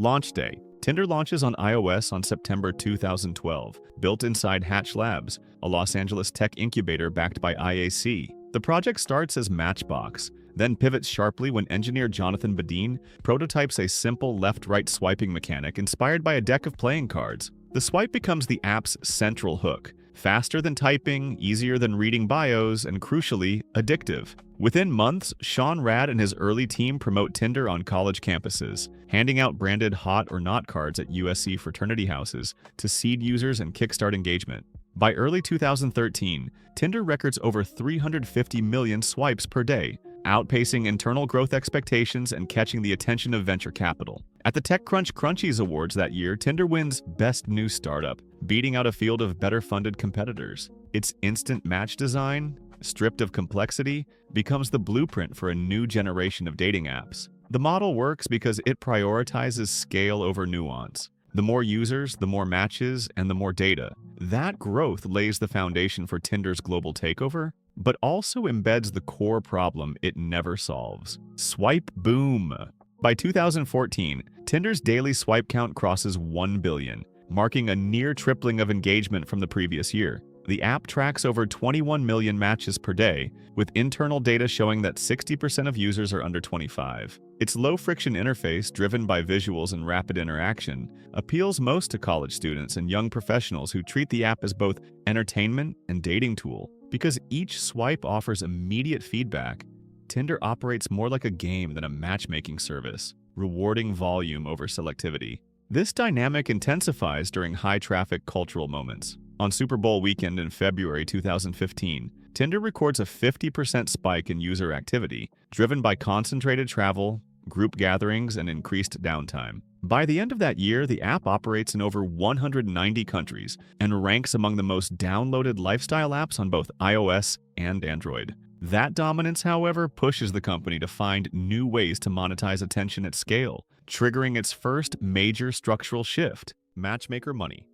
Launch day. Tinder launches on iOS on September 2012, built inside Hatch Labs, a Los Angeles tech incubator backed by IAC. The project starts as Matchbox, then pivots sharply when engineer Jonathan Badin prototypes a simple left-right swiping mechanic inspired by a deck of playing cards. The swipe becomes the app's central hook, faster than typing, easier than reading bios, and crucially, addictive. Within months, Sean Rad and his early team promote Tinder on college campuses, handing out branded hot or not cards at USC fraternity houses to seed users and kickstart engagement. By early 2013, Tinder records over 350 million swipes per day, outpacing internal growth expectations and catching the attention of venture capital. At the TechCrunch Crunchies Awards that year, Tinder wins Best New Startup, beating out a field of better-funded competitors. Its instant match design, stripped of complexity, becomes the blueprint for a new generation of dating apps. The model works because it prioritizes scale over nuance. The more users, the more matches, and the more data. That growth lays the foundation for Tinder's global takeover, but also embeds the core problem it never solves: swipe boom. By 2014, Tinder's daily swipe count crosses 1 billion, marking a near tripling of engagement from the previous year. The app tracks over 21 million matches per day, with internal data showing that 60% of users are under 25. Its low-friction interface, driven by visuals and rapid interaction, appeals most to college students and young professionals who treat the app as both entertainment and dating tool. Because each swipe offers immediate feedback, Tinder operates more like a game than a matchmaking service, rewarding volume over selectivity. This dynamic intensifies during high-traffic cultural moments. On Super Bowl weekend in February 2015, Tinder records a 50% spike in user activity, driven by concentrated travel, group gatherings, and increased downtime. By the end of that year, the app operates in over 190 countries and ranks among the most downloaded lifestyle apps on both iOS and Android. That dominance, however, pushes the company to find new ways to monetize attention at scale, triggering its first major structural shift: Matchmaker Money.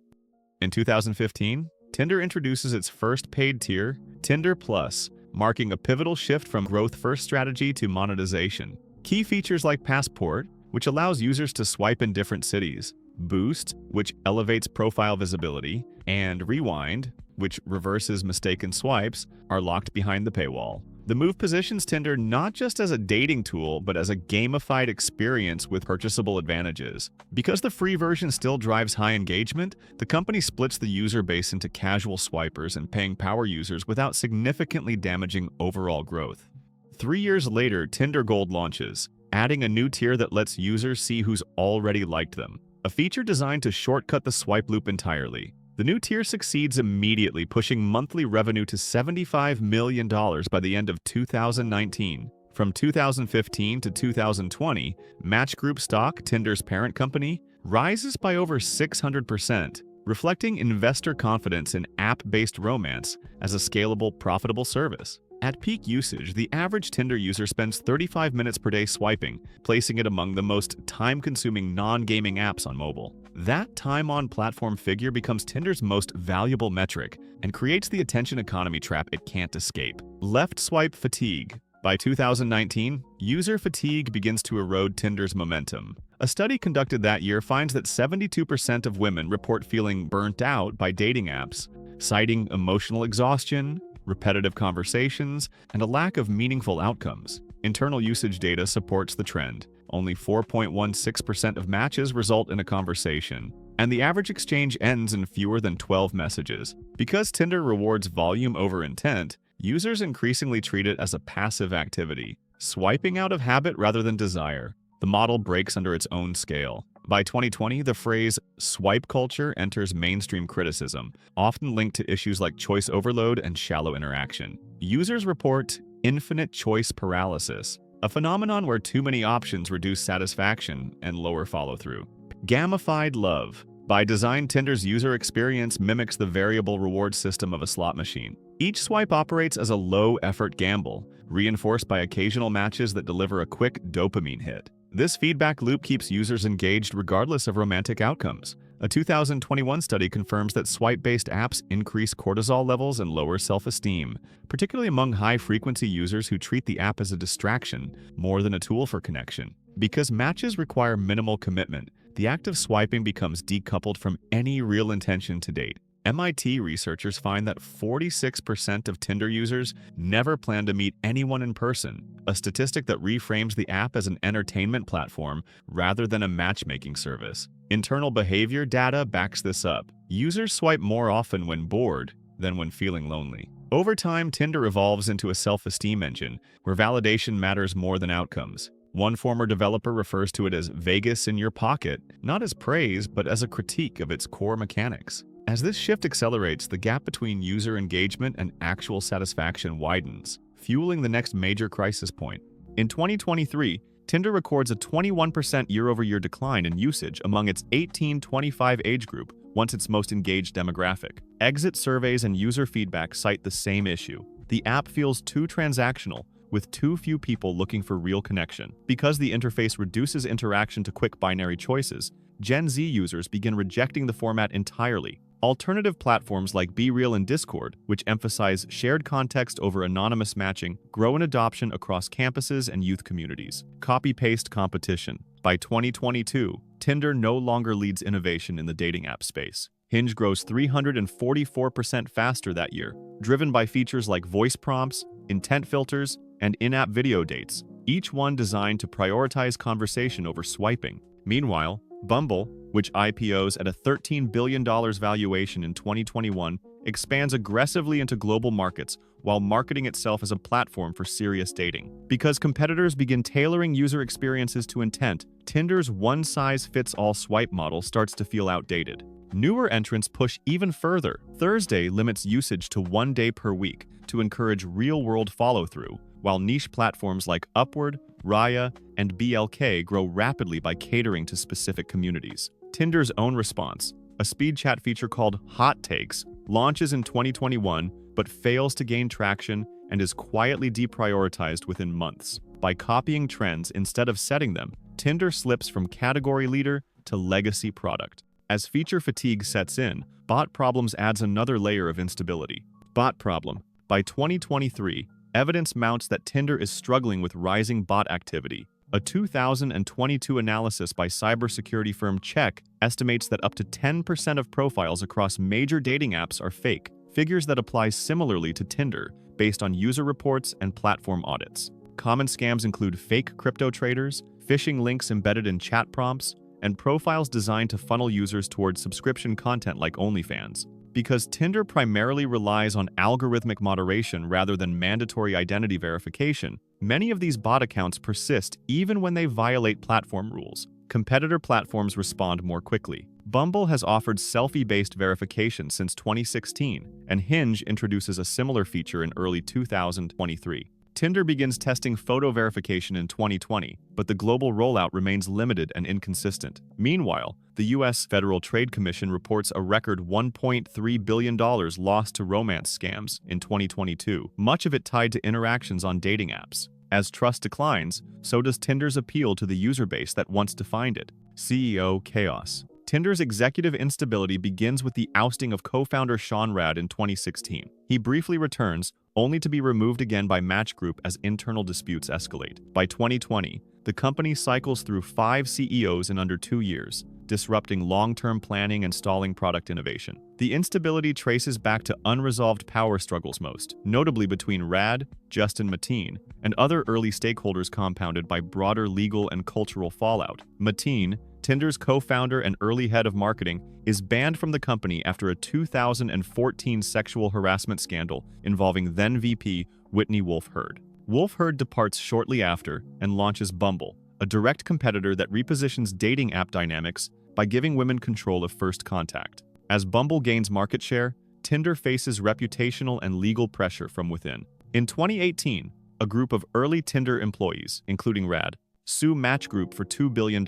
In 2015, Tinder introduces its first paid tier, Tinder Plus, marking a pivotal shift from growth-first strategy to monetization. Key features like Passport, which allows users to swipe in different cities, Boost, which elevates profile visibility, and Rewind, which reverses mistaken swipes, are locked behind the paywall. The move positions Tinder not just as a dating tool, but as a gamified experience with purchasable advantages. Because the free version still drives high engagement, the company splits the user base into casual swipers and paying power users without significantly damaging overall growth. 3 years later, Tinder Gold launches, adding a new tier that lets users see who's already liked them, a feature designed to shortcut the swipe loop entirely. The new tier succeeds immediately, pushing monthly revenue to $75 million by the end of 2019. From 2015 to 2020, Match Group stock, Tinder's parent company, rises by over 600%, reflecting investor confidence in app-based romance as a scalable, profitable service. At peak usage, the average Tinder user spends 35 minutes per day swiping, placing it among the most time-consuming non-gaming apps on mobile. That time-on-platform figure becomes Tinder's most valuable metric and creates the attention economy trap it can't escape: left swipe fatigue. By 2019, user fatigue begins to erode Tinder's momentum. A study conducted that year finds that 72% of women report feeling burnt out by dating apps, citing emotional exhaustion, repetitive conversations, and a lack of meaningful outcomes. Internal usage data supports the trend. Only 4.16% of matches result in a conversation, and the average exchange ends in fewer than 12 messages. Because Tinder rewards volume over intent, users increasingly treat it as a passive activity, swiping out of habit rather than desire. The model breaks under its own scale. By 2020, the phrase "swipe culture" enters mainstream criticism, often linked to issues like choice overload and shallow interaction. Users report infinite choice paralysis, a phenomenon where too many options reduce satisfaction and lower follow-through. Gamified Love. By design, Tinder's user experience mimics the variable reward system of a slot machine. Each swipe operates as a low-effort gamble, reinforced by occasional matches that deliver a quick dopamine hit. This feedback loop keeps users engaged regardless of romantic outcomes. A 2021 study confirms that swipe-based apps increase cortisol levels and lower self-esteem, particularly among high-frequency users who treat the app as a distraction more than a tool for connection. Because matches require minimal commitment, the act of swiping becomes decoupled from any real intention to date. MIT researchers find that 46% of Tinder users never plan to meet anyone in person, a statistic that reframes the app as an entertainment platform rather than a matchmaking service. Internal behavior data backs this up. Users swipe more often when bored than when feeling lonely. Over time, Tinder evolves into a self-esteem engine where validation matters more than outcomes. One former developer refers to it as Vegas in your pocket, not as praise, but as a critique of its core mechanics. As this shift accelerates, the gap between user engagement and actual satisfaction widens, fueling the next major crisis point. In 2023, Tinder records a 21% year-over-year decline in usage among its 18-25 age group, once its most engaged demographic. Exit surveys and user feedback cite the same issue. The app feels too transactional, with too few people looking for real connection. Because the interface reduces interaction to quick binary choices, Gen Z users begin rejecting the format entirely. Alternative platforms like BeReal and Discord, which emphasize shared context over anonymous matching, grow in adoption across campuses and youth communities. Copy-paste competition. By 2022, Tinder no longer leads innovation in the dating app space. Hinge grows 344% faster that year, driven by features like voice prompts, intent filters, and in-app video dates, each one designed to prioritize conversation over swiping. Meanwhile, Bumble, which IPOs at a $13 billion valuation in 2021, expands aggressively into global markets while marketing itself as a platform for serious dating. Because competitors begin tailoring user experiences to intent, Tinder's one-size-fits-all swipe model starts to feel outdated. Newer entrants push even further. Thursday limits usage to 1 day per week to encourage real-world follow-through, while niche platforms like Upward, Raya, and BLK grow rapidly by catering to specific communities. Tinder's own response, a speed chat feature called Hot Takes, launches in 2021 but fails to gain traction and is quietly deprioritized within months. By copying trends instead of setting them, Tinder slips from category leader to legacy product. As feature fatigue sets in, bot problems adds another layer of instability. Bot problem. By 2023, evidence mounts that Tinder is struggling with rising bot activity. A 2022 analysis by cybersecurity firm Check estimates that up to 10% of profiles across major dating apps are fake, figures that apply similarly to Tinder based on user reports and platform audits. Common scams include fake crypto traders, phishing links embedded in chat prompts, and profiles designed to funnel users towards subscription content like OnlyFans. Because Tinder primarily relies on algorithmic moderation rather than mandatory identity verification, many of these bot accounts persist even when they violate platform rules. Competitor platforms respond more quickly. Bumble has offered selfie-based verification since 2016, and Hinge introduces a similar feature in early 2023. Tinder begins testing photo verification in 2020, but the global rollout remains limited and inconsistent. Meanwhile, the U.S. Federal Trade Commission reports a record $1.3 billion lost to romance scams in 2022, much of it tied to interactions on dating apps. As trust declines, so does Tinder's appeal to the user base that once defined it. CEO chaos. Tinder's executive instability begins with the ousting of co-founder Sean Rad in 2016. He briefly returns, only to be removed again by Match Group as internal disputes escalate. By 2020, the company cycles through 5 CEOs in under 2 years, disrupting long-term planning and stalling product innovation. The instability traces back to unresolved power struggles most, notably between Rad, Justin Mateen, and other early stakeholders compounded by broader legal and cultural fallout. Mateen, Tinder's co-founder and early head of marketing, is banned from the company after a 2014 sexual harassment scandal involving then VP Whitney Wolfe Herd. Wolfe Herd departs shortly after and launches Bumble, a direct competitor that repositions dating app dynamics by giving women control of first contact. As Bumble gains market share, Tinder faces reputational and legal pressure from within. In 2018, a group of early Tinder employees, including Rad, sue Match Group for $2 billion,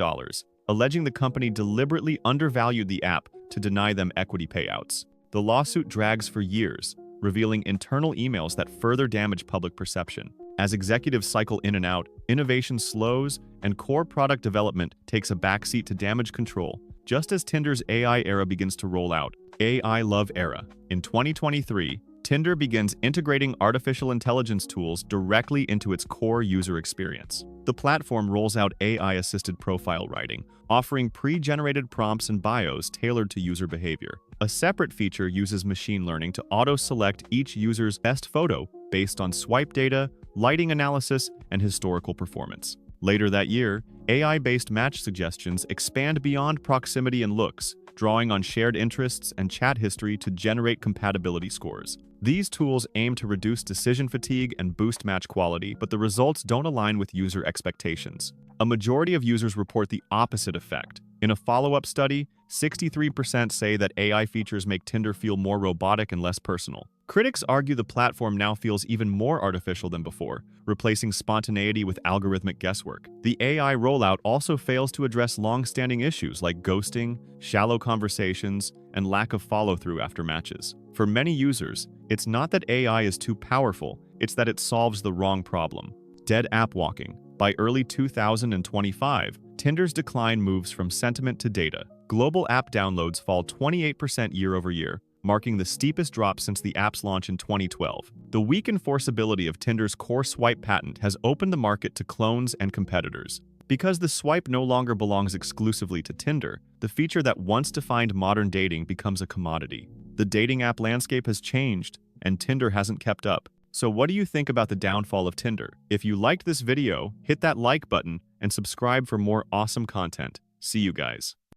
alleging the company deliberately undervalued the app to deny them equity payouts. The lawsuit drags for years, revealing internal emails that further damage public perception. As executives cycle in and out, innovation slows, and core product development takes a backseat to damage control, just as Tinder's AI era begins to roll out. AI Love era. In 2023, Tinder begins integrating artificial intelligence tools directly into its core user experience. The platform rolls out AI-assisted profile writing, offering pre-generated prompts and bios tailored to user behavior. A separate feature uses machine learning to auto-select each user's best photo based on swipe data, lighting analysis, and historical performance. Later that year, AI-based match suggestions expand beyond proximity and looks, drawing on shared interests and chat history to generate compatibility scores. These tools aim to reduce decision fatigue and boost match quality, but the results don't align with user expectations. A majority of users report the opposite effect. In a follow-up study, 63% say that AI features make Tinder feel more robotic and less personal. Critics argue the platform now feels even more artificial than before, replacing spontaneity with algorithmic guesswork. The AI rollout also fails to address long-standing issues like ghosting, shallow conversations, and lack of follow-through after matches. For many users, it's not that AI is too powerful, it's that it solves the wrong problem. Dead app walking. By early 2025, Tinder's decline moves from sentiment to data. Global app downloads fall 28% year-over-year, marking the steepest drop since the app's launch in 2012. The weak enforceability of Tinder's core swipe patent has opened the market to clones and competitors. Because the swipe no longer belongs exclusively to Tinder, the feature that once defined modern dating becomes a commodity. The dating app landscape has changed, and Tinder hasn't kept up. So what do you think about the downfall of Tinder? If you liked this video, hit that like button and subscribe for more awesome content. See you guys.